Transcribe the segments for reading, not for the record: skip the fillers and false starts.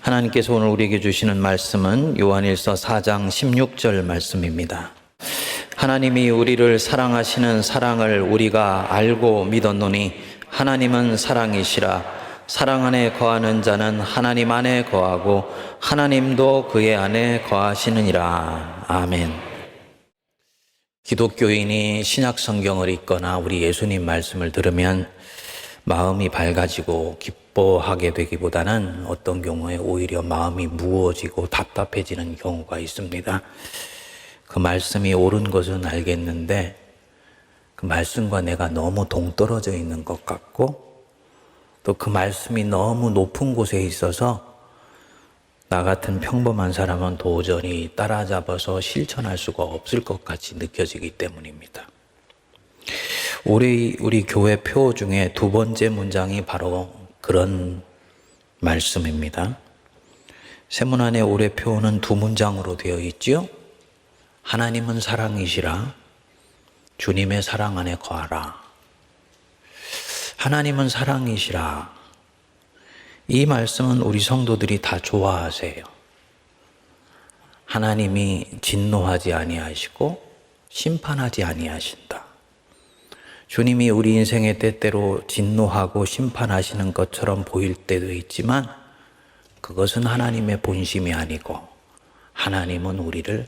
하나님께서 오늘 우리에게 주시는 말씀은 요한일서 4장 16절 말씀입니다. 하나님이 우리를 사랑하시는 사랑을 우리가 알고 믿었노니 하나님은 사랑이시라. 사랑 안에 거하는 자는 하나님 안에 거하고 하나님도 그의 안에 거하시느니라. 아멘. 기독교인이 신약 성경을 읽거나 우리 예수님 말씀을 들으면 마음이 밝아지고 기뻐하게 되기보다는 어떤 경우에 오히려 마음이 무거워지고 답답해지는 경우가 있습니다. 그 말씀이 옳은 것은 알겠는데 그 말씀과 내가 너무 동떨어져 있는 것 같고 또 그 말씀이 너무 높은 곳에 있어서 나 같은 평범한 사람은 도저히 따라잡아서 실천할 수가 없을 것 같이 느껴지기 때문입니다. 우리 교회 표 중에 두 번째 문장이 바로 그런 말씀입니다. 세문안의 올해 표는 두 문장으로 되어 있죠. 하나님은 사랑이시라. 주님의 사랑 안에 거하라. 하나님은 사랑이시라. 이 말씀은 우리 성도들이 다 좋아하세요. 하나님이 진노하지 아니하시고 심판하지 아니하신다. 주님이 우리 인생의 때때로 진노하고 심판하시는 것처럼 보일 때도 있지만 그것은 하나님의 본심이 아니고 하나님은 우리를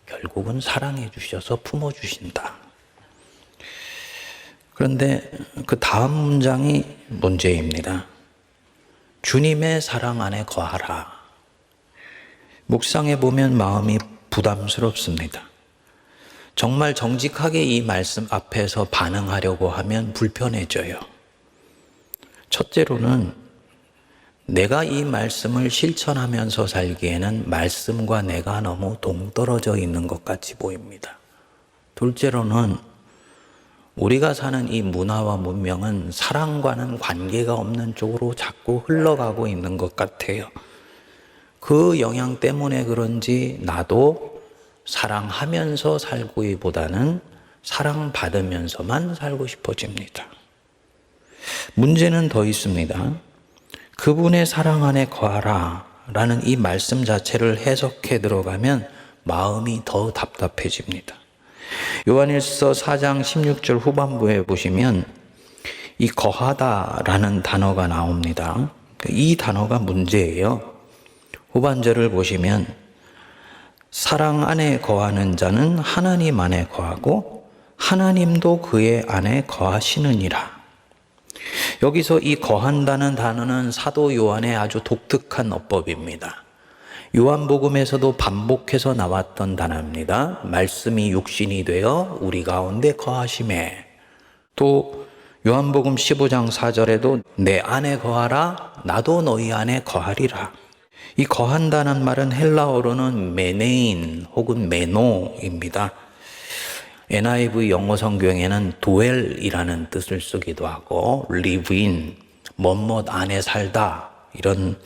결국은 사랑해 주셔서 품어주신다. 그런데 그 다음 문장이 문제입니다. 주님의 사랑 안에 거하라. 묵상해 보면 마음이 부담스럽습니다. 정말 정직하게 이 말씀 앞에서 반응하려고 하면 불편해져요. 첫째로는 내가 이 말씀을 실천하면서 살기에는 말씀과 내가 너무 동떨어져 있는 것 같이 보입니다. 둘째로는 우리가 사는 이 문화와 문명은 사랑과는 관계가 없는 쪽으로 자꾸 흘러가고 있는 것 같아요. 그 영향 때문에 그런지 나도 사랑하면서 살기보다는 사랑받으면서만 살고 싶어집니다. 문제는 더 있습니다. 그분의 사랑 안에 거하라 라는 이 말씀 자체를 해석해 들어가면 마음이 더 답답해집니다. 요한일서 4장 16절 후반부에 보시면 이 거하다 라는 단어가 나옵니다. 이 단어가 문제예요. 후반절을 보시면 사랑 안에 거하는 자는 하나님 안에 거하고 하나님도 그의 안에 거하시느니라. 여기서 이 거한다는 단어는 사도 요한의 아주 독특한 어법입니다. 요한복음에서도 반복해서 나왔던 단어입니다. 말씀이 육신이 되어 우리 가운데 거하심에. 또 요한복음 15장 4절에도 내 안에 거하라 나도 너희 안에 거하리라. 이 거한다는 말은 헬라어로는 메네인 혹은 메노입니다. NIV 영어 성경에는 dwell이라는 뜻을 쓰기도 하고 live in, 뭐뭇 안에 살다 이런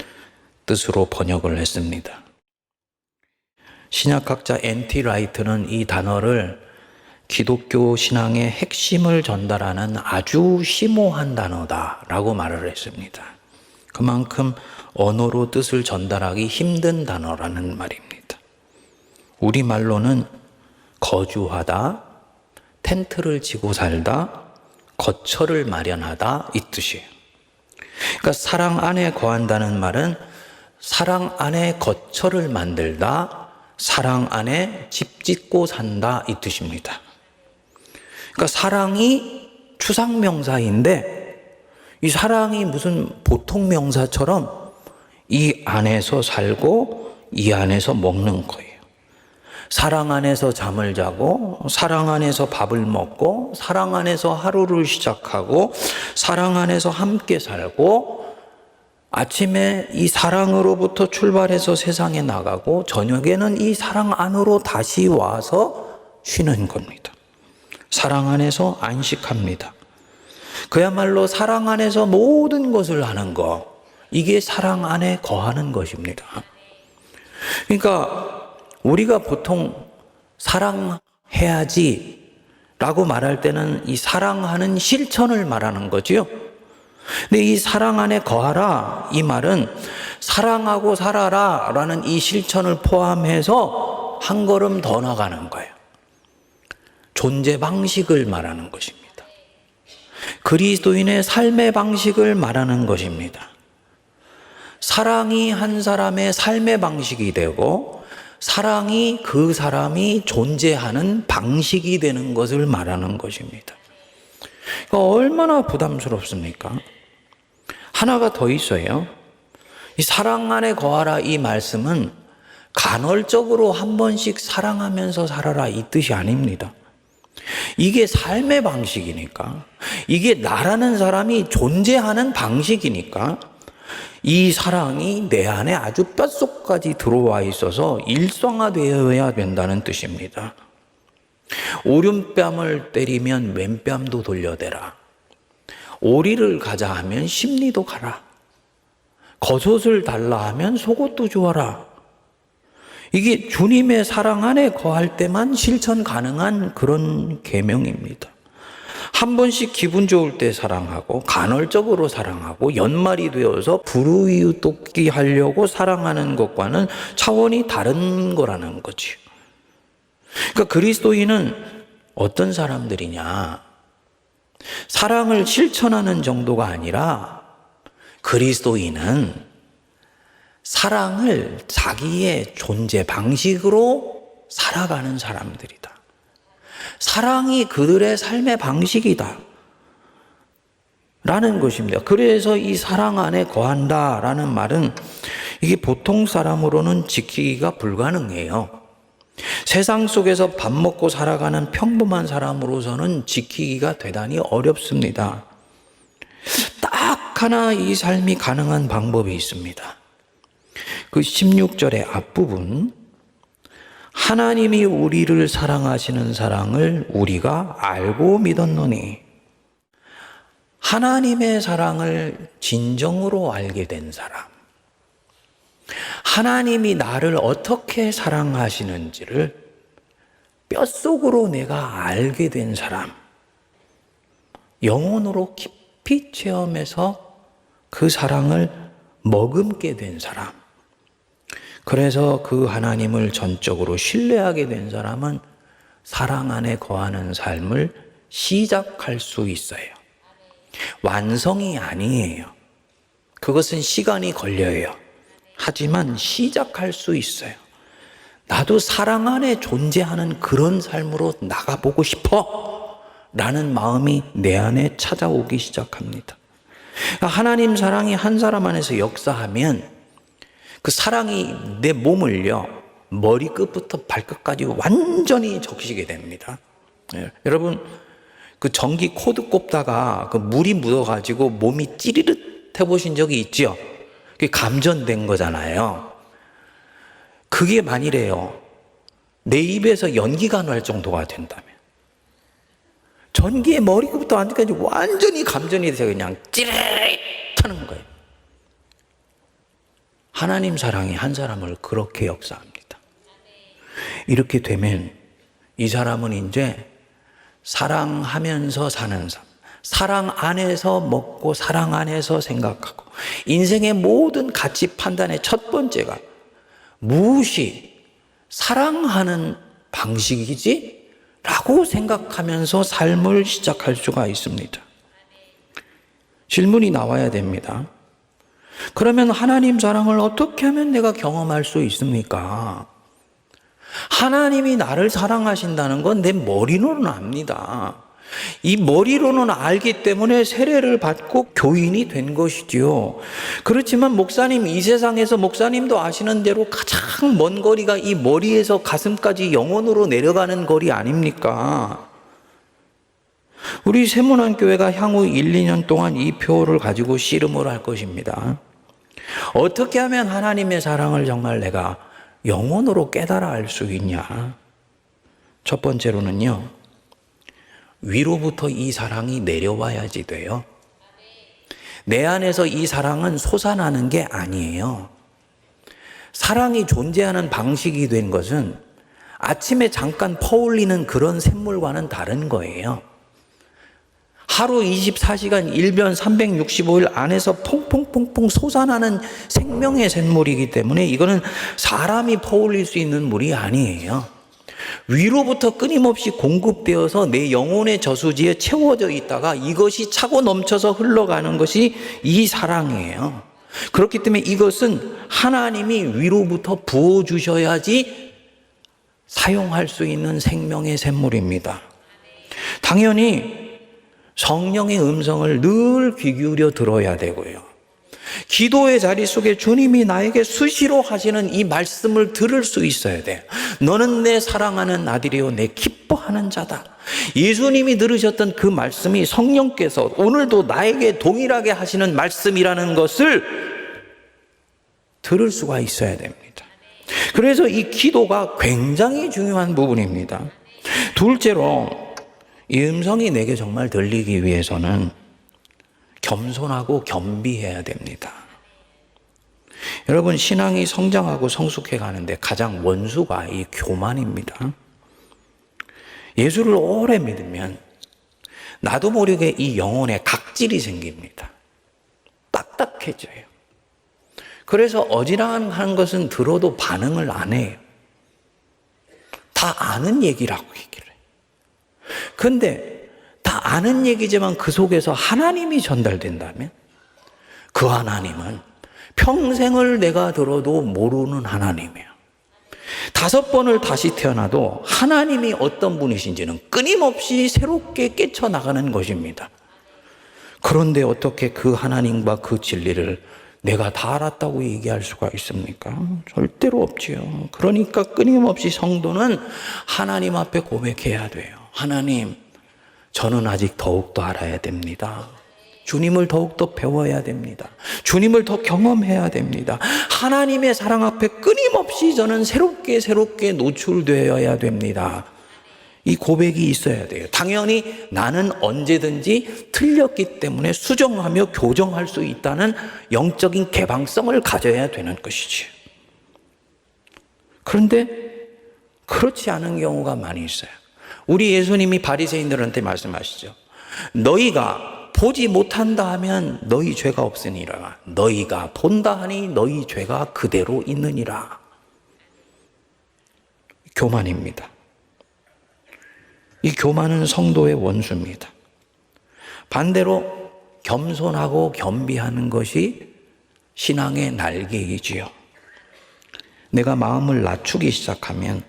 뜻으로 번역을 했습니다. 신약학자 N.T. 라이트는 이 단어를 기독교 신앙의 핵심을 전달하는 아주 심오한 단어다라고 말을 했습니다. 그만큼 언어로 뜻을 전달하기 힘든 단어라는 말입니다. 우리말로는 거주하다, 텐트를 치고 살다, 거처를 마련하다 이 뜻이에요. 그러니까 사랑 안에 거한다는 말은 사랑 안에 거처를 만들다, 사랑 안에 집 짓고 산다 이 뜻입니다. 그러니까 사랑이 추상명사인데 이 사랑이 무슨 보통 명사처럼 이 안에서 살고 이 안에서 먹는 거예요. 사랑 안에서 잠을 자고 사랑 안에서 밥을 먹고 사랑 안에서 하루를 시작하고 사랑 안에서 함께 살고 아침에 이 사랑으로부터 출발해서 세상에 나가고 저녁에는 이 사랑 안으로 다시 와서 쉬는 겁니다. 사랑 안에서 안식합니다. 그야말로 사랑 안에서 모든 것을 하는 것, 이게 사랑 안에 거하는 것입니다. 그러니까 우리가 보통 사랑해야지 라고 말할 때는 이 사랑하는 실천을 말하는 거지요. 근데 이 사랑 안에 거하라 이 말은 사랑하고 살아라 라는 이 실천을 포함해서 한 걸음 더 나가는 거예요. 존재 방식을 말하는 것입니다. 그리스도인의 삶의 방식을 말하는 것입니다. 사랑이 한 사람의 삶의 방식이 되고 사랑이 그 사람이 존재하는 방식이 되는 것을 말하는 것입니다. 얼마나 부담스럽습니까? 하나가 더 있어요. 이 사랑 안에 거하라 이 말씀은 간헐적으로 한 번씩 사랑하면서 살아라 이 뜻이 아닙니다. 이게 삶의 방식이니까, 이게 나라는 사람이 존재하는 방식이니까 이 사랑이 내 안에 아주 뼛속까지 들어와 있어서 일상화되어야 된다는 뜻입니다. 오른뺨을 때리면 왼뺨도 돌려대라. 오리를 가자 하면 심리도 가라. 겉옷을 달라 하면 속옷도 주어라. 이게 주님의 사랑 안에 거할 때만 실천 가능한 그런 계명입니다. 한 번씩 기분 좋을 때 사랑하고 간헐적으로 사랑하고 연말이 되어서 불우이웃돕기 하려고 사랑하는 것과는 차원이 다른 거라는 거지요. 그러니까 그리스도인은 어떤 사람들이냐? 사랑을 실천하는 정도가 아니라 그리스도인은 사랑을 자기의 존재 방식으로 살아가는 사람들이다. 사랑이 그들의 삶의 방식이다 라는 것입니다. 그래서 이 사랑 안에 거한다 라는 말은 이게 보통 사람으로는 지키기가 불가능해요. 세상 속에서 밥 먹고 살아가는 평범한 사람으로서는 지키기가 대단히 어렵습니다. 딱 하나 이 삶이 가능한 방법이 있습니다. 그 16절의 앞부분, 하나님이 우리를 사랑하시는 사랑을 우리가 알고 믿었노니, 하나님의 사랑을 진정으로 알게 된 사람, 하나님이 나를 어떻게 사랑하시는지를 뼛속으로 내가 알게 된 사람, 영혼으로 깊이 체험해서 그 사랑을 머금게 된 사람, 그래서 그 하나님을 전적으로 신뢰하게 된 사람은 사랑 안에 거하는 삶을 시작할 수 있어요. 완성이 아니에요. 그것은 시간이 걸려요. 하지만 시작할 수 있어요. 나도 사랑 안에 존재하는 그런 삶으로 나가보고 싶어 라는 마음이 내 안에 찾아오기 시작합니다. 하나님 사랑이 한 사람 안에서 역사하면 그 사랑이 내 몸을요, 머리끝부터 발끝까지 완전히 적시게 됩니다. 여러분, 그 전기 코드 꼽다가 그 물이 묻어가지고 몸이 찌릿 해보신 적이 있죠? 그게 감전된 거잖아요. 그게 만일에요, 내 입에서 연기가 날 정도가 된다면, 전기에 머리끝부터 안까지 완전히 감전이 돼서 그냥 찌릿하는 거예요. 하나님 사랑이 한 사람을 그렇게 역사합니다. 이렇게 되면 이 사람은 이제 사랑하면서 사는 삶, 사랑 안에서 먹고 사랑 안에서 생각하고, 인생의 모든 가치 판단의 첫 번째가 무엇이 사랑하는 방식이지? 라고 생각하면서 삶을 시작할 수가 있습니다. 질문이 나와야 됩니다. 그러면 하나님 사랑을 어떻게 하면 내가 경험할 수 있습니까? 하나님이 나를 사랑하신다는 건 내 머리로는 압니다. 이 머리로는 알기 때문에 세례를 받고 교인이 된 것이지요. 그렇지만 목사님, 이 세상에서 목사님도 아시는 대로 가장 먼 거리가 이 머리에서 가슴까지 영혼으로 내려가는 거리 아닙니까? 우리 세문안교회가 향후 1, 2년 동안 이 표를 가지고 씨름을 할 것입니다. 어떻게 하면 하나님의 사랑을 정말 내가 영혼으로 깨달아 알 수 있냐? 첫 번째로는요, 위로부터 이 사랑이 내려와야지 돼요. 내 안에서 이 사랑은 솟아나는 게 아니에요. 사랑이 존재하는 방식이 된 것은 아침에 잠깐 퍼올리는 그런 샘물과는 다른 거예요. 하루 24시간 1변 365일 안에서 퐁퐁퐁퐁 솟아나는 생명의 샘물이기 때문에 이거는 사람이 퍼올릴 수 있는 물이 아니에요. 위로부터 끊임없이 공급되어서 내 영혼의 저수지에 채워져 있다가 이것이 차고 넘쳐서 흘러가는 것이 이 사랑이에요. 그렇기 때문에 이것은 하나님이 위로부터 부어주셔야지 사용할 수 있는 생명의 샘물입니다. 당연히 성령의 음성을 늘 귀 기울여 들어야 되고요. 기도의 자리 속에 주님이 나에게 수시로 하시는 이 말씀을 들을 수 있어야 돼요. 너는 내 사랑하는 아들이요 내 기뻐하는 자다. 예수님이 들으셨던 그 말씀이 성령께서 오늘도 나에게 동일하게 하시는 말씀이라는 것을 들을 수가 있어야 됩니다. 그래서 이 기도가 굉장히 중요한 부분입니다. 둘째로 이 음성이 내게 정말 들리기 위해서는 겸손하고 겸비해야 됩니다. 여러분, 신앙이 성장하고 성숙해 가는데 가장 원수가 이 교만입니다. 예수를 오래 믿으면 나도 모르게 이 영혼에 각질이 생깁니다. 딱딱해져요. 그래서 어지간한 것은 들어도 반응을 안 해요. 다 아는 얘기라고 얘기를 해요. 근데 다 아는 얘기지만 그 속에서 하나님이 전달된다면 그 하나님은 평생을 내가 들어도 모르는 하나님이에요. 5번을 다시 태어나도 하나님이 어떤 분이신지는 끊임없이 새롭게 깨쳐나가는 것입니다. 그런데 어떻게 그 하나님과 그 진리를 내가 다 알았다고 얘기할 수가 있습니까? 절대로 없지요. 그러니까 끊임없이 성도는 하나님 앞에 고백해야 돼요. 하나님, 저는 아직 더욱더 알아야 됩니다. 주님을 더욱더 배워야 됩니다. 주님을 더 경험해야 됩니다. 하나님의 사랑 앞에 끊임없이 저는 새롭게 노출되어야 됩니다. 이 고백이 있어야 돼요. 당연히 나는 언제든지 틀렸기 때문에 수정하며 교정할 수 있다는 영적인 개방성을 가져야 되는 것이지. 그런데 그렇지 않은 경우가 많이 있어요. 우리 예수님이 바리새인들한테 말씀하시죠. 너희가 보지 못한다 하면 너희 죄가 없으니라. 너희가 본다 하니 너희 죄가 그대로 있느니라. 교만입니다. 이 교만은 성도의 원수입니다. 반대로 겸손하고 겸비하는 것이 신앙의 날개이지요. 내가 마음을 낮추기 시작하면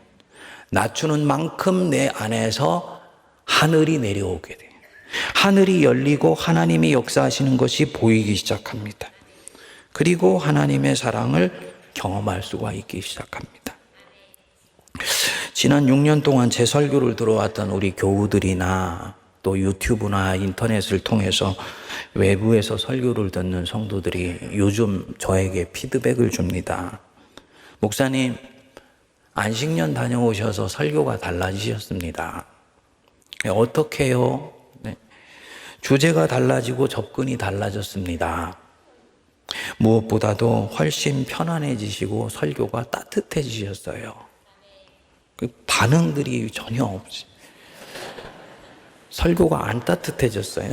낮추는 만큼 내 안에서 하늘이 내려오게 돼요. 하늘이 열리고 하나님이 역사하시는 것이 보이기 시작합니다. 그리고 하나님의 사랑을 경험할 수가 있기 시작합니다. 지난 6년 동안 제 설교를 들어왔던 우리 교우들이나 또 유튜브나 인터넷을 통해서 외부에서 설교를 듣는 성도들이 요즘 저에게 피드백을 줍니다. 목사님, 안식년 다녀오셔서 설교가 달라지셨습니다. 어떻게 해요? 네. 주제가 달라지고 접근이 달라졌습니다. 무엇보다도 훨씬 편안해지시고 설교가 따뜻해지셨어요. 그 반응들이 전혀 없이. 설교가 안 따뜻해졌어요.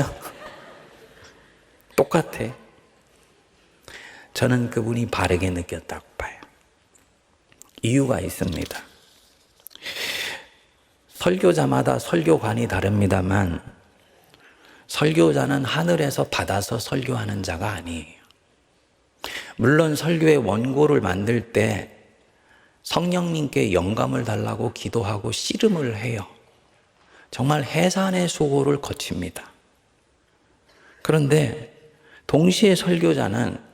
똑같아. 저는 그분이 바르게 느꼈다고 봐요. 이유가 있습니다. 설교자마다 설교관이 다릅니다만 설교자는 하늘에서 받아서 설교하는 자가 아니에요. 물론 설교의 원고를 만들 때 성령님께 영감을 달라고 기도하고 씨름을 해요. 정말 해산의 수고를 거칩니다. 그런데 동시에 설교자는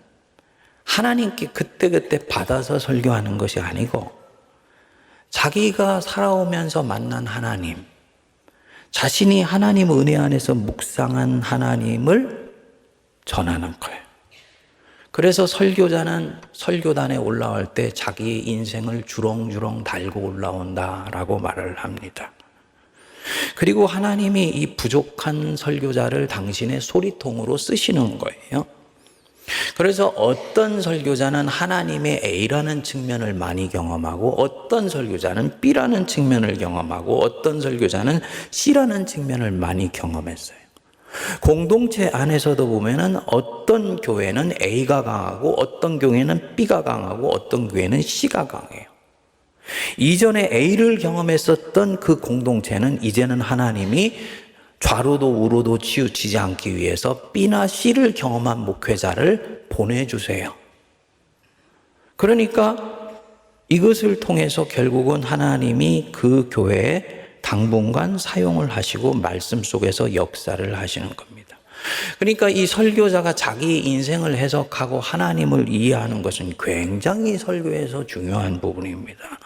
하나님께 그때그때 받아서 설교하는 것이 아니고 자기가 살아오면서 만난 하나님, 자신이 하나님 은혜 안에서 묵상한 하나님을 전하는 거예요. 그래서 설교자는 설교단에 올라올 때 자기의 인생을 주렁주렁 달고 올라온다라고 말을 합니다. 그리고 하나님이 이 부족한 설교자를 당신의 소리통으로 쓰시는 거예요. 그래서 어떤 설교자는 하나님의 A라는 측면을 많이 경험하고 어떤 설교자는 B라는 측면을 경험하고 어떤 설교자는 C라는 측면을 많이 경험했어요. 공동체 안에서도 보면은 어떤 교회는 A가 강하고 어떤 교회는 B가 강하고 어떤 교회는 C가 강해요. 이전에 A를 경험했었던 그 공동체는 이제는 하나님이 좌로도 우로도 치우치지 않기 위해서 B나 C를 경험한 목회자를 보내주세요. 그러니까 이것을 통해서 결국은 하나님이 그 교회에 당분간 사용을 하시고 말씀 속에서 역사를 하시는 겁니다. 그러니까 이 설교자가 자기 인생을 해석하고 하나님을 이해하는 것은 굉장히 설교에서 중요한 부분입니다.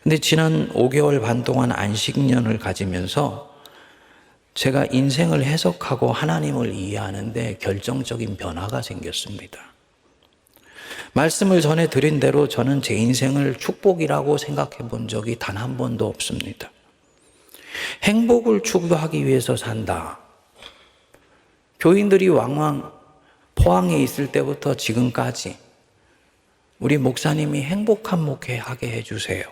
근데 지난 5개월 반 동안 안식년을 가지면서 제가 인생을 해석하고 하나님을 이해하는데 결정적인 변화가 생겼습니다. 말씀을 전해 드린 대로 저는 제 인생을 축복이라고 생각해 본 적이 단 한 번도 없습니다. 행복을 추구하기 위해서 산다. 교인들이 왕왕 포항에 있을 때부터 지금까지 우리 목사님이 행복한 목회하게 해주세요.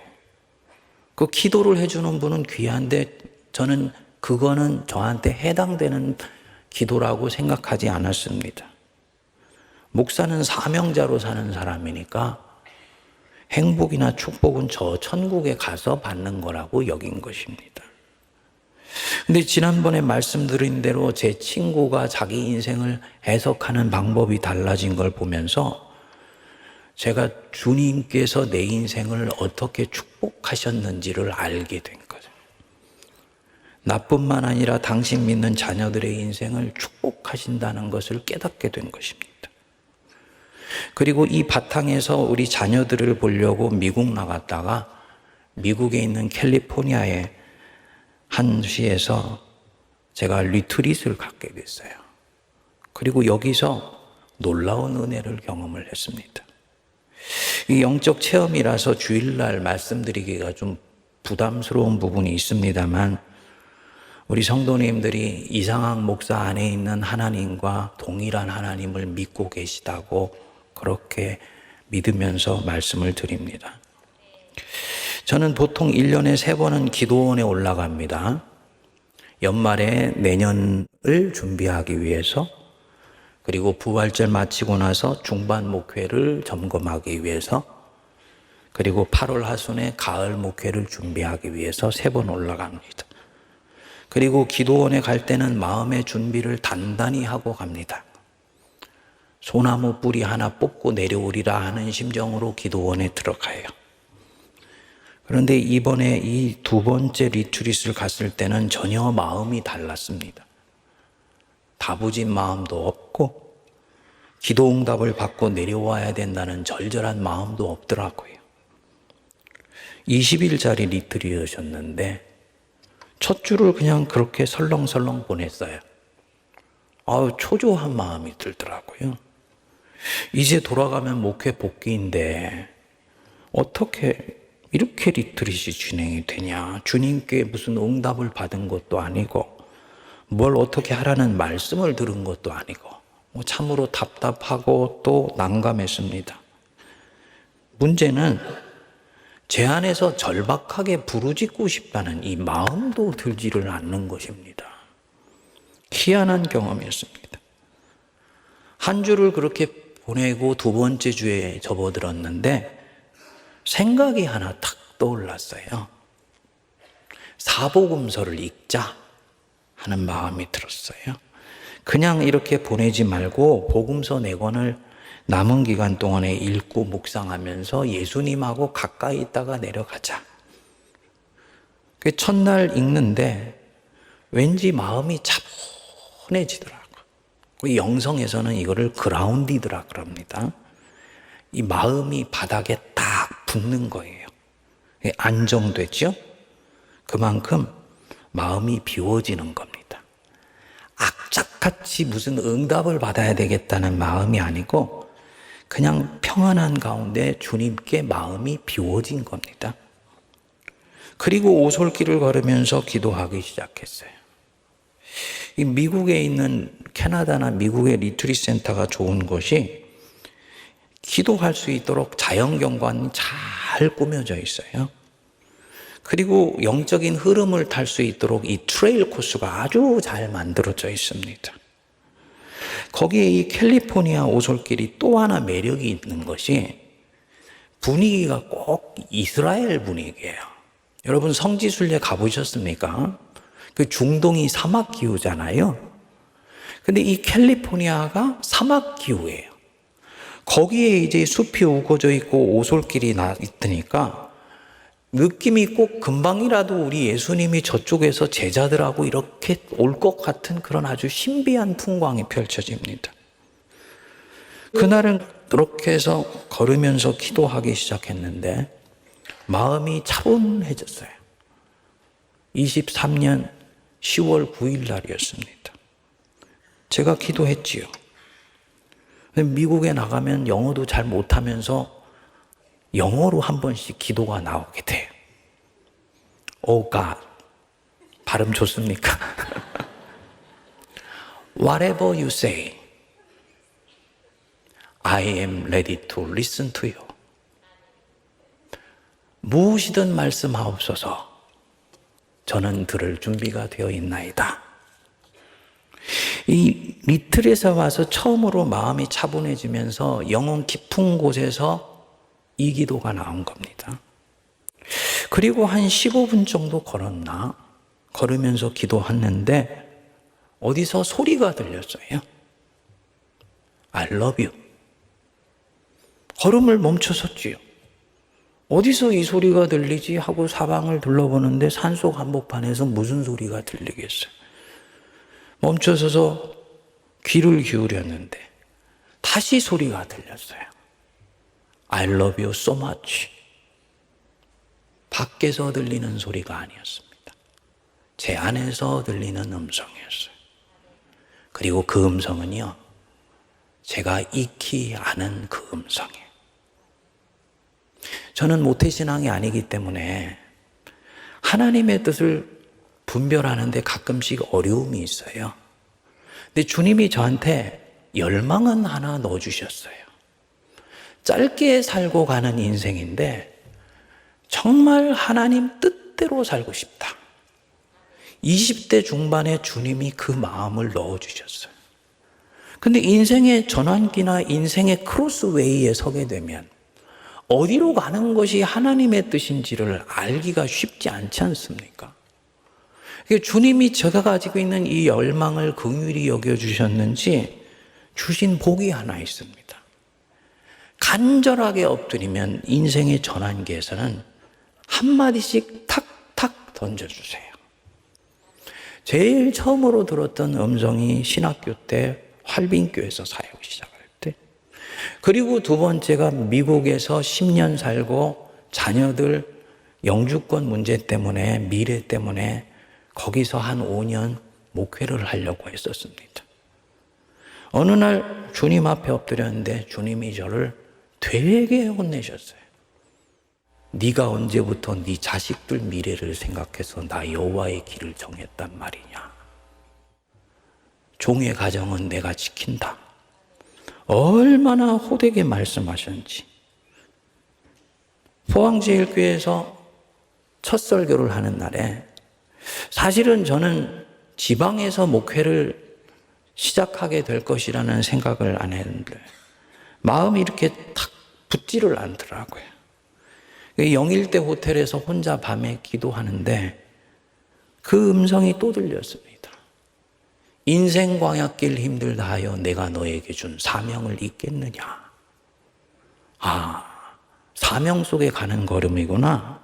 그 기도를 해주는 분은 귀한데 저는 그거는 저한테 해당되는 기도라고 생각하지 않았습니다. 목사는 사명자로 사는 사람이니까 행복이나 축복은 저 천국에 가서 받는 거라고 여긴 것입니다. 근데 지난번에 말씀드린 대로 제 친구가 자기 인생을 해석하는 방법이 달라진 걸 보면서 제가 주님께서 내 인생을 어떻게 축복하셨는지를 알게 된 거죠. 나뿐만 아니라 당신 믿는 자녀들의 인생을 축복하신다는 것을 깨닫게 된 것입니다. 그리고 이 바탕에서 우리 자녀들을 보려고 미국 나갔다가 미국에 있는 캘리포니아의 한 시에서 제가 리트릿을 갖게 됐어요. 그리고 여기서 놀라운 은혜를 경험을 했습니다. 이 영적 체험이라서 주일날 말씀드리기가 좀 부담스러운 부분이 있습니다만 우리 성도님들이 이상학 목사 안에 있는 하나님과 동일한 하나님을 믿고 계시다고 그렇게 믿으면서 말씀을 드립니다. 저는 보통 1년에 3번은 기도원에 올라갑니다. 연말에 내년을 준비하기 위해서, 그리고 부활절 마치고 나서 중반 목회를 점검하기 위해서, 그리고 8월 하순에 가을 목회를 준비하기 위해서 3번 올라갑니다. 그리고 기도원에 갈 때는 마음의 준비를 단단히 하고 갑니다. 소나무 뿌리 하나 뽑고 내려오리라 하는 심정으로 기도원에 들어가요. 그런데 이번에 이 2번째 리트릿을 갔을 때는 전혀 마음이 달랐습니다. 다부진 마음도 없고 기도 응답을 받고 내려와야 된다는 절절한 마음도 없더라고요. 20일짜리 리트릿이었는데 첫 주를 그냥 그렇게 설렁설렁 보냈어요. 초조한 마음이 들더라고요. 이제 돌아가면 목회 복귀인데 어떻게 이렇게 리트릿이 진행이 되냐. 주님께 무슨 응답을 받은 것도 아니고 뭘 어떻게 하라는 말씀을 들은 것도 아니고 참으로 답답하고 또 난감했습니다. 문제는 제 안에서 절박하게 부르짖고 싶다는 이 마음도 들지를 않는 것입니다. 희한한 경험이었습니다. 한 주를 그렇게 보내고 2번째 주에 접어들었는데 생각이 하나 탁 떠올랐어요. 사복음서를 읽자 하는 마음이 들었어요. 그냥 이렇게 보내지 말고 복음서 4권을 남은 기간 동안에 읽고 묵상하면서 예수님하고 가까이 있다가 내려가자. 첫날 읽는데 왠지 마음이 차분해지더라고요. 영성에서는 이거를 그라운디드라 그럽니다. 이 마음이 바닥에 딱 붙는 거예요. 안정되죠? 그만큼 마음이 비워지는 겁니다. 악착같이 무슨 응답을 받아야 되겠다는 마음이 아니고 그냥 평안한 가운데 주님께 마음이 비워진 겁니다. 그리고 오솔길을 걸으면서 기도하기 시작했어요. 이 미국에 있는 캐나다나 미국의 리트릿 센터가 좋은 것이 기도할 수 있도록 자연경관이 잘 꾸며져 있어요. 그리고 영적인 흐름을 탈 수 있도록 이 트레일 코스가 아주 잘 만들어져 있습니다. 거기에 이 캘리포니아 오솔길이 또 하나 매력이 있는 것이 분위기가 꼭 이스라엘 분위기예요. 여러분 성지순례 가보셨습니까? 그 중동이 사막 기후잖아요. 근데 이 캘리포니아가 사막 기후예요. 거기에 이제 숲이 우거져 있고 오솔길이 있으니까 느낌이 꼭 금방이라도 우리 예수님이 저쪽에서 제자들하고 이렇게 올 것 같은 그런 아주 신비한 풍광이 펼쳐집니다. 그날은 그렇게 해서 걸으면서 기도하기 시작했는데 마음이 차분해졌어요. 23년 10월 9일 날이었습니다. 제가 기도했지요. 미국에 나가면 영어도 잘 못하면서 영어로 한 번씩 기도가 나오게 돼요. Oh God. 발음 좋습니까? Whatever you say, I am ready to listen to you. 무엇이든 말씀하옵소서. 저는 들을 준비가 되어 있나이다. 이 리틀에서 와서 처음으로 마음이 차분해지면서 영혼 깊은 곳에서 이 기도가 나온 겁니다. 그리고 한 15분 정도 걸으면서 기도했는데 어디서 소리가 들렸어요. I love you. 걸음을 멈춰섰지요. 어디서 이 소리가 들리지 하고 사방을 둘러보는데 산속 한복판에서 무슨 소리가 들리겠어요. 멈춰서서 귀를 기울였는데 다시 소리가 들렸어요. I love you so much. 밖에서 들리는 소리가 아니었습니다. 제 안에서 들리는 음성이었어요. 그리고 그 음성은요, 제가 익히 아는 그 음성이에요. 저는 모태신앙이 아니기 때문에 하나님의 뜻을 분별하는데 가끔씩 어려움이 있어요. 근데 주님이 저한테 열망은 하나 넣어주셨어요. 짧게 살고 가는 인생인데 정말 하나님 뜻대로 살고 싶다. 20대 중반에 주님이 그 마음을 넣어주셨어요. 근데 인생의 전환기나 인생의 크로스웨이에 서게 되면 어디로 가는 것이 하나님의 뜻인지를 알기가 쉽지 않지 않습니까? 주님이 제가 가지고 있는 이 열망을 긍휼히 여겨주셨는지 주신 복이 하나 있습니다. 간절하게 엎드리면 인생의 전환기에서는 한마디씩 탁탁 던져주세요. 제일 처음으로 들었던 음성이 신학교 때 활빈교에서 사역 시작할 때, 그리고 두 번째가 미국에서 10년 살고 자녀들 영주권 문제 때문에, 미래 때문에 거기서 한 5년 목회를 하려고 했었습니다. 어느 날 주님 앞에 엎드렸는데 주님이 저를 되게 혼내셨어요. 네가 언제부터 네 자식들 미래를 생각해서 나 여호와의 길을 정했단 말이냐. 종의 가정은 내가 지킨다. 얼마나 호되게 말씀하셨는지. 포항제일교회에서 첫 설교를 하는 날에 사실은 저는 지방에서 목회를 시작하게 될 것이라는 생각을 안 했는데 마음이 이렇게 탁 붙지를 않더라고요. 영일대 호텔에서 혼자 밤에 기도하는데 그 음성이 또 들렸습니다. 인생 광야길 힘들다 하여 내가 너에게 준 사명을 잊겠느냐. 아, 사명 속에 가는 걸음이구나.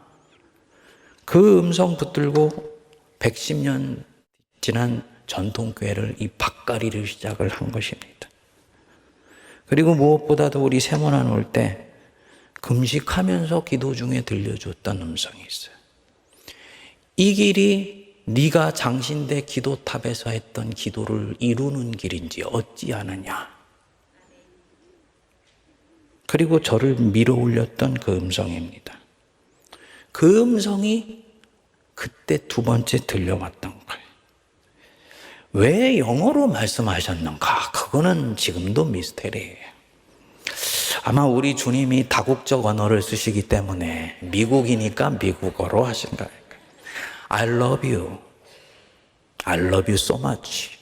그 음성 붙들고 110년 지난 전통교회를 이 밭갈이를 시작을 한 것입니다. 그리고 무엇보다도 우리 세모난 올 때 금식하면서 기도 중에 들려줬던 음성이 있어요. 이 길이 네가 장신대 기도탑에서 했던 기도를 이루는 길인지 어찌하느냐. 그리고 저를 밀어 올렸던 그 음성입니다. 그 음성이 그때 두 번째 들려왔던 거예요. 왜 영어로 말씀하셨는가? 그거는 지금도 미스테리예요. 아마 우리 주님이 다국적 언어를 쓰시기 때문에 미국이니까 미국어로 하신 거예요. I love you. I love you so much.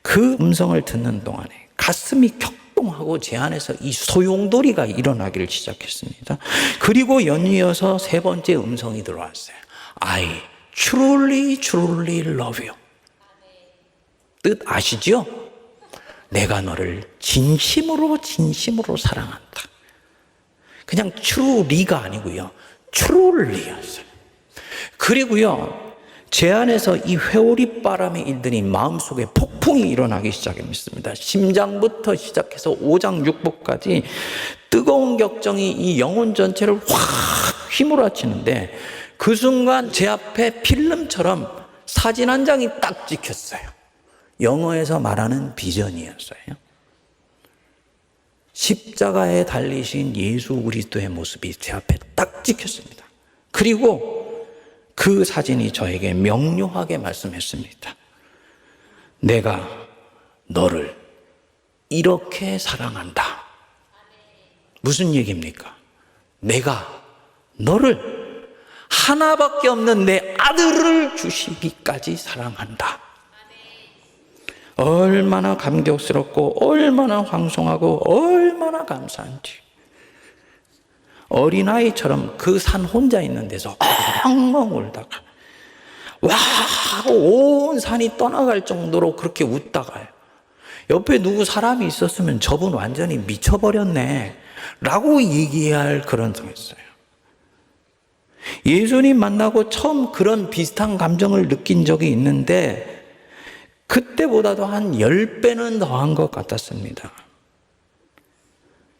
그 음성을 듣는 동안에 가슴이 격동하고 제 안에서 이 소용돌이가 일어나기를 시작했습니다. 그리고 연이어서 세 번째 음성이 들어왔어요. I truly, truly love you. 뜻 아시죠? 내가 너를 진심으로 진심으로 사랑한다. 그냥 truly가 아니고요. truly였어요. 그리고요, 제 안에서 이 회오리 바람이 일더니 마음속에 폭풍이 일어나기 시작했습니다. 심장부터 시작해서 오장육부까지 뜨거운 격정이 이 영혼 전체를 확 휘몰아치는데 그 순간 제 앞에 필름처럼 사진 한 장이 딱 찍혔어요. 영어에서 말하는 비전이었어요. 십자가에 달리신 예수 그리스도의 모습이 제 앞에 딱 찍혔습니다. 그리고 그 사진이 저에게 명료하게 말씀했습니다. 내가 너를 이렇게 사랑한다. 무슨 얘기입니까? 내가 너를 하나밖에 없는 내 아들을 주시기까지 사랑한다. 얼마나 감격스럽고 얼마나 황송하고 얼마나 감사한지. 어린아이처럼 그 산 혼자 있는 데서 엉엉 울다가 와, 온 산이 떠나갈 정도로 그렇게 웃다가요. 옆에 누구 사람이 있었으면 저분 완전히 미쳐버렸네 라고 얘기할 그런 성이었어요. 예수님 만나고 처음 그런 비슷한 감정을 느낀 적이 있는데 그때보다도 한 10배는 더한 것 같았습니다.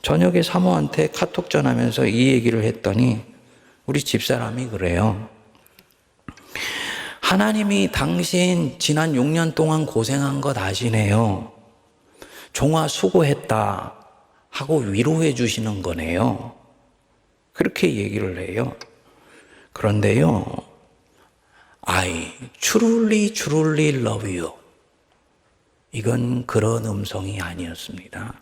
저녁에 사모한테 카톡 전하면서 이 얘기를 했더니 우리 집사람이 그래요. 하나님이 당신 지난 6년 동안 고생한 것 아시네요. 종아 수고했다 하고 위로해 주시는 거네요. 그렇게 얘기를 해요. 그런데요, I truly, truly love you. 이건 그런 음성이 아니었습니다.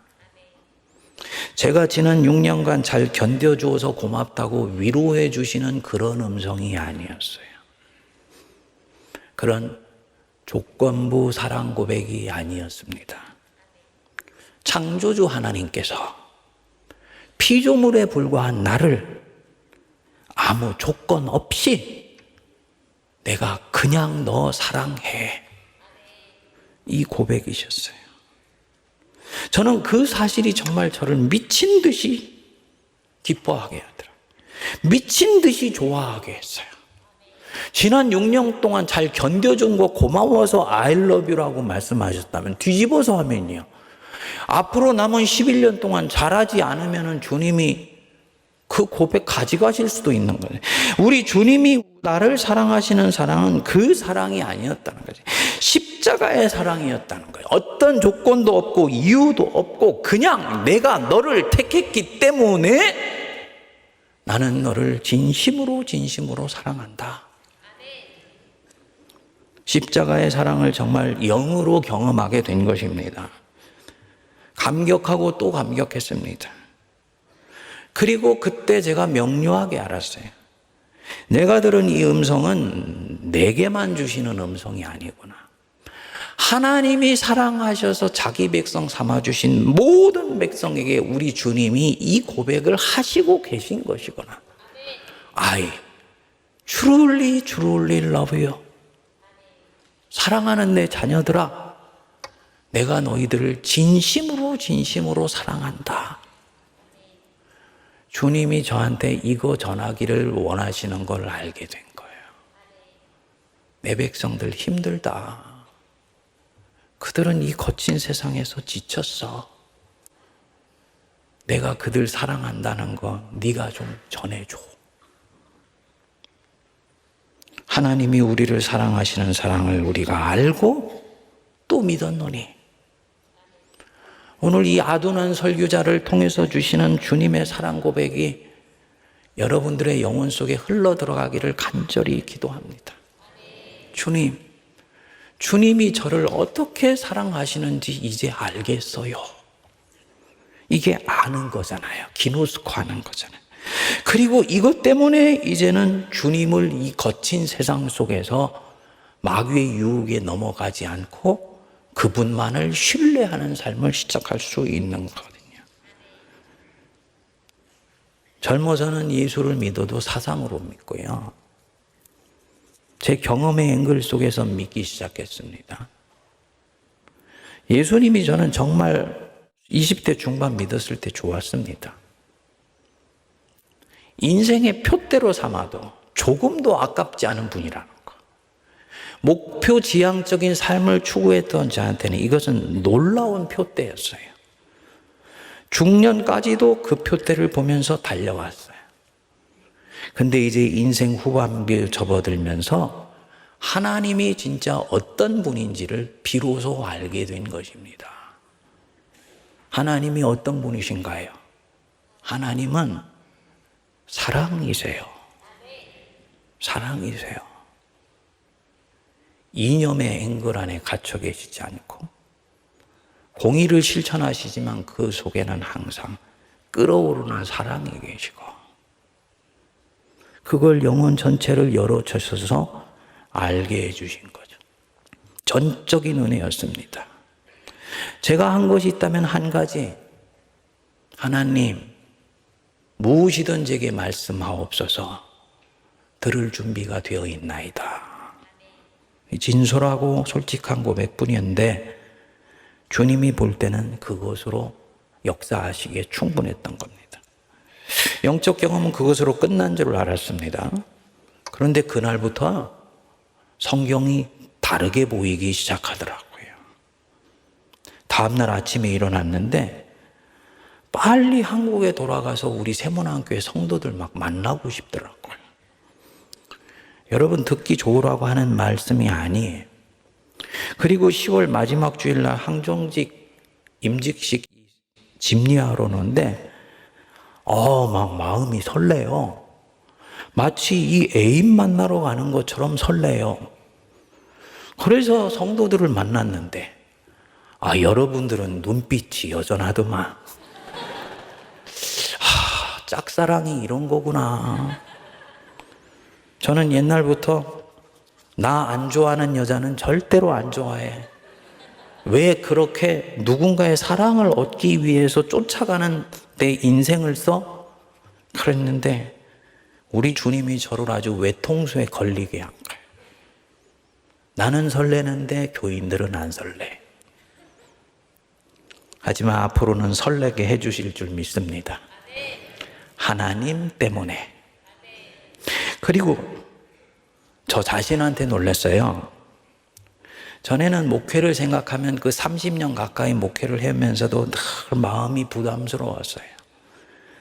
제가 지난 6년간 잘 견뎌주어서 고맙다고 위로해 주시는 그런 음성이 아니었어요. 그런 조건부 사랑 고백이 아니었습니다. 창조주 하나님께서 피조물에 불과한 나를 아무 조건 없이 내가 그냥 너 사랑해. 이 고백이셨어요. 저는 그 사실이 정말 저를 미친 듯이 기뻐하게 하더라고요. 미친 듯이 좋아하게 했어요. 지난 6년 동안 잘 견뎌준 거 고마워서 I love you라고 말씀하셨다면 뒤집어서 하면요. 앞으로 남은 11년 동안 잘하지 않으면 주님이 그 고백 가져가실 수도 있는 거예요. 우리 주님이 나를 사랑하시는 사랑은 그 사랑이 아니었다는 거죠. 십자가의 사랑이었다는 거예요. 어떤 조건도 없고 이유도 없고 그냥 내가 너를 택했기 때문에 나는 너를 진심으로 진심으로 사랑한다. 십자가의 사랑을 정말 영으로 경험하게 된 것입니다. 감격하고 또 감격했습니다. 그리고 그때 제가 명료하게 알았어요. 내가 들은 이 음성은 내게만 주시는 음성이 아니구나. 하나님이 사랑하셔서 자기 백성 삼아주신 모든 백성에게 우리 주님이 이 고백을 하시고 계신 것이구나. I truly, truly love you. 사랑하는 내 자녀들아, 내가 너희들을 진심으로 진심으로 사랑한다. 주님이 저한테 이거 전하기를 원하시는 걸 알게 된 거예요. 내 백성들 힘들다. 그들은 이 거친 세상에서 지쳤어. 내가 그들 사랑한다는 거 네가 좀 전해줘. 하나님이 우리를 사랑하시는 사랑을 우리가 알고 또 믿었노니 오늘 이 아둔한 설교자를 통해서 주시는 주님의 사랑 고백이 여러분들의 영혼 속에 흘러 들어가기를 간절히 기도합니다. 주님, 주님이 저를 어떻게 사랑하시는지 이제 알겠어요. 이게 아는 거잖아요. 기노스코 하는 거잖아요. 그리고 이것 때문에 이제는 주님을 이 거친 세상 속에서 마귀의 유혹에 넘어가지 않고 그분만을 신뢰하는 삶을 시작할 수 있는 거거든요. 젊어서는 예수를 믿어도 사상으로 믿고요. 제 경험의 앵글 속에서 믿기 시작했습니다. 예수님이 저는 정말 20대 중반 믿었을 때 좋았습니다. 인생의 표대로 삼아도 조금도 아깝지 않은 분이라는 거. 목표 지향적인 삶을 추구했던 저한테는 이것은 놀라운 표대였어요. 중년까지도 그 표대를 보면서 달려왔어요. 근데 이제 인생 후반기에 접어들면서 하나님이 진짜 어떤 분인지를 비로소 알게 된 것입니다. 하나님이 어떤 분이신가요? 하나님은 사랑이세요. 사랑이세요. 이념의 앵글 안에 갇혀 계시지 않고 공의를 실천하시지만 그 속에는 항상 끓어오르는 사랑이 계시고 그걸 영혼 전체를 열어주셔서 알게 해주신 거죠. 전적인 은혜였습니다. 제가 한 것이 있다면 한 가지, 하나님 무엇이든 제게 말씀하옵소서. 들을 준비가 되어 있나이다. 진솔하고 솔직한 고백뿐이었는데 주님이 볼 때는 그것으로 역사하시기에 충분했던 겁니다. 영적 경험은 그것으로 끝난 줄 알았습니다. 그런데 그날부터 성경이 다르게 보이기 시작하더라고요. 다음날 아침에 일어났는데 빨리 한국에 돌아가서 우리 세문안교회 성도들 막 만나고 싶더라고요. 여러분 듣기 좋으라고 하는 말씀이 아니에요. 그리고 10월 마지막 주일날 항정직 임직식 집리하러 오는데 막 마음이 설레요. 마치 이 애인 만나러 가는 것처럼 설레요. 그래서 성도들을 만났는데 여러분들은 눈빛이 여전하더만. 짝사랑이 이런 거구나. 저는 옛날부터 나 안 좋아하는 여자는 절대로 안 좋아해. 왜 그렇게 누군가의 사랑을 얻기 위해서 쫓아가는 내 인생을 써? 그랬는데 우리 주님이 저를 아주 외통수에 걸리게 한 거예요. 나는 설레는데 교인들은 안 설레. 하지만 앞으로는 설레게 해주실 줄 믿습니다. 하나님 때문에. 그리고 저 자신한테 놀랐어요. 전에는 목회를 생각하면 그 30년 가까이 목회를 하면서도 늘 마음이 부담스러웠어요.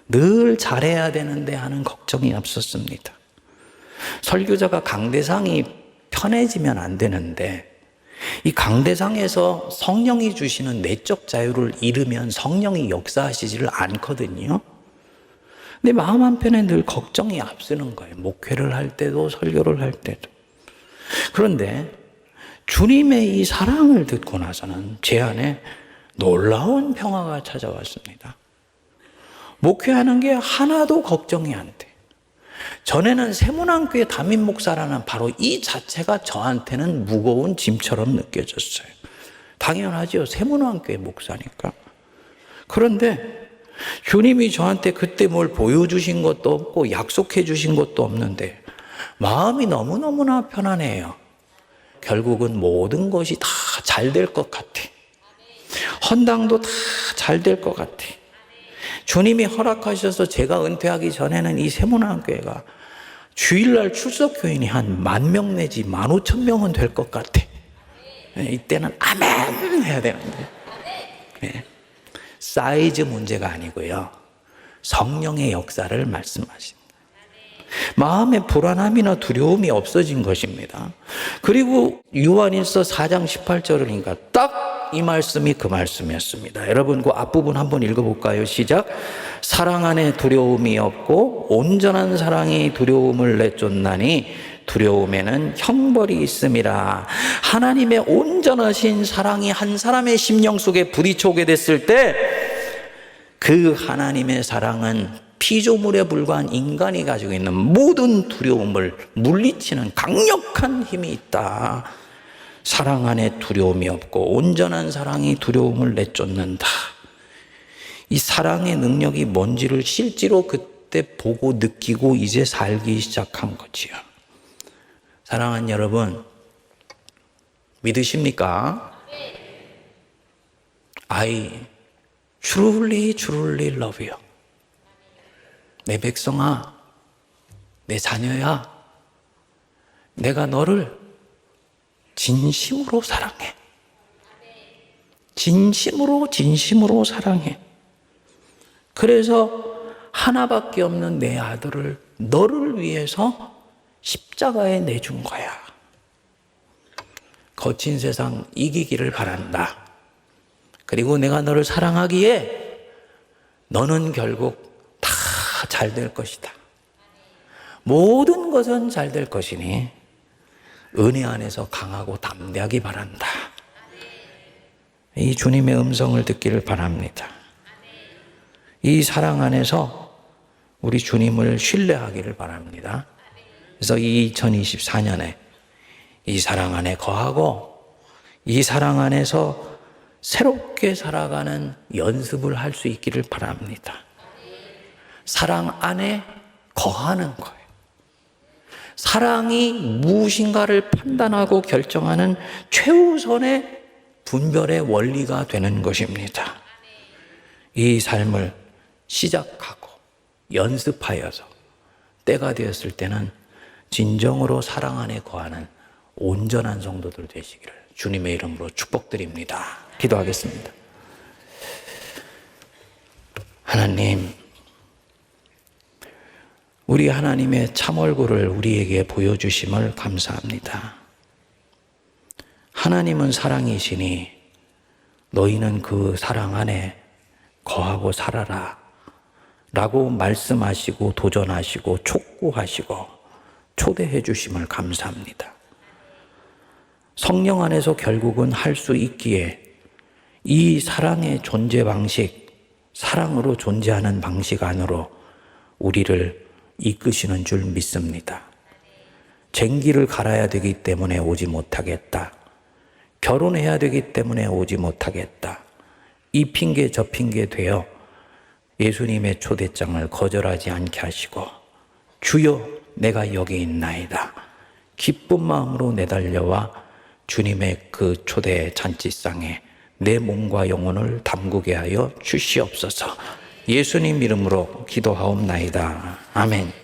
늘 잘해야 되는데 하는 걱정이 없었습니다. 설교자가 강대상이 편해지면 안 되는데 이 강대상에서 성령이 주시는 내적 자유를 잃으면 성령이 역사하시지를 않거든요. 근데 마음 한편에 늘 걱정이 앞서는 거예요. 목회를 할 때도 설교를 할 때도. 그런데 주님의 이 사랑을 듣고 나서는 제 안에 놀라운 평화가 찾아왔습니다. 목회하는 게 하나도 걱정이 안 돼. 전에는 세문안교회 담임 목사라는 바로 이 자체가 저한테는 무거운 짐처럼 느껴졌어요. 당연하죠. 세문안교회 목사니까. 그런데 주님이 저한테 그때 뭘 보여주신 것도 없고 약속해 주신 것도 없는데 마음이 너무너무나 편안해요. 결국은 모든 것이 다 잘 될 것 같아. 헌당도 다 잘 될 것 같아. 주님이 허락하셔서 제가 은퇴하기 전에는 이 세문안교회가 주일날 출석 교인이 한 10,000명 내지 15,000명은 될 것 같아. 이때는 아멘 해야 되는데. 네. 사이즈 문제가 아니고요. 성령의 역사를 말씀하십니다. 마음의 불안함이나 두려움이 없어진 것입니다. 그리고 요한일서 4장 18절이니까 딱 이 말씀이 그 말씀이었습니다. 여러분 그 앞부분 한번 읽어볼까요? 시작. 사랑 안에 두려움이 없고 온전한 사랑이 두려움을 내쫓나니 두려움에는 형벌이 있음이라. 하나님의 온전하신 사랑이 한 사람의 심령 속에 부딪혀오게 됐을 때 그 하나님의 사랑은 피조물에 불과한 인간이 가지고 있는 모든 두려움을 물리치는 강력한 힘이 있다. 사랑 안에 두려움이 없고 온전한 사랑이 두려움을 내쫓는다. 이 사랑의 능력이 뭔지를 실제로 그때 보고 느끼고 이제 살기 시작한 거지요. 사랑하는 여러분, 믿으십니까? I truly love you. 내 백성아, 내 자녀야, 내가 너를 진심으로 사랑해. 진심으로 사랑해. 그래서 하나밖에 없는 내 아들을 너를 위해서 십자가에 내준 거야. 거친 세상 이기기를 바란다. 그리고 내가 너를 사랑하기에 너는 결국 다 잘 될 것이다. 모든 것은 잘 될 것이니 은혜 안에서 강하고 담대하기 바란다. 이 주님의 음성을 듣기를 바랍니다. 이 사랑 안에서 우리 주님을 신뢰하기를 바랍니다. 그래서 2024년에 이 사랑 안에 거하고 이 사랑 안에서 새롭게 살아가는 연습을 할 수 있기를 바랍니다. 사랑 안에 거하는 거예요. 사랑이 무엇인가를 판단하고 결정하는 최우선의 분별의 원리가 되는 것입니다. 이 삶을 시작하고 연습하여서 때가 되었을 때는 진정으로 사랑 안에 거하는 온전한 성도들 되시기를 주님의 이름으로 축복드립니다. 기도하겠습니다. 하나님, 우리 하나님의 참 얼굴을 우리에게 보여주심을 감사합니다. 하나님은 사랑이시니 너희는 그 사랑 안에 거하고 살아라 라고 말씀하시고 도전하시고 촉구하시고 초대해 주심을 감사합니다. 성령 안에서 결국은 할 수 있기에 이 사랑의 존재 방식, 사랑으로 존재하는 방식 안으로 우리를 이끄시는 줄 믿습니다. 쟁기를 갈아야 되기 때문에 오지 못하겠다. 결혼해야 되기 때문에 오지 못하겠다. 이 핑계 저 핑계 되어 예수님의 초대장을 거절하지 않게 하시고 주여 내가 여기 있나이다. 기쁜 마음으로 내달려와 주님의 그 초대 잔치상에 내 몸과 영혼을 담그게 하여 주시옵소서. 예수님 이름으로 기도하옵나이다. 아멘.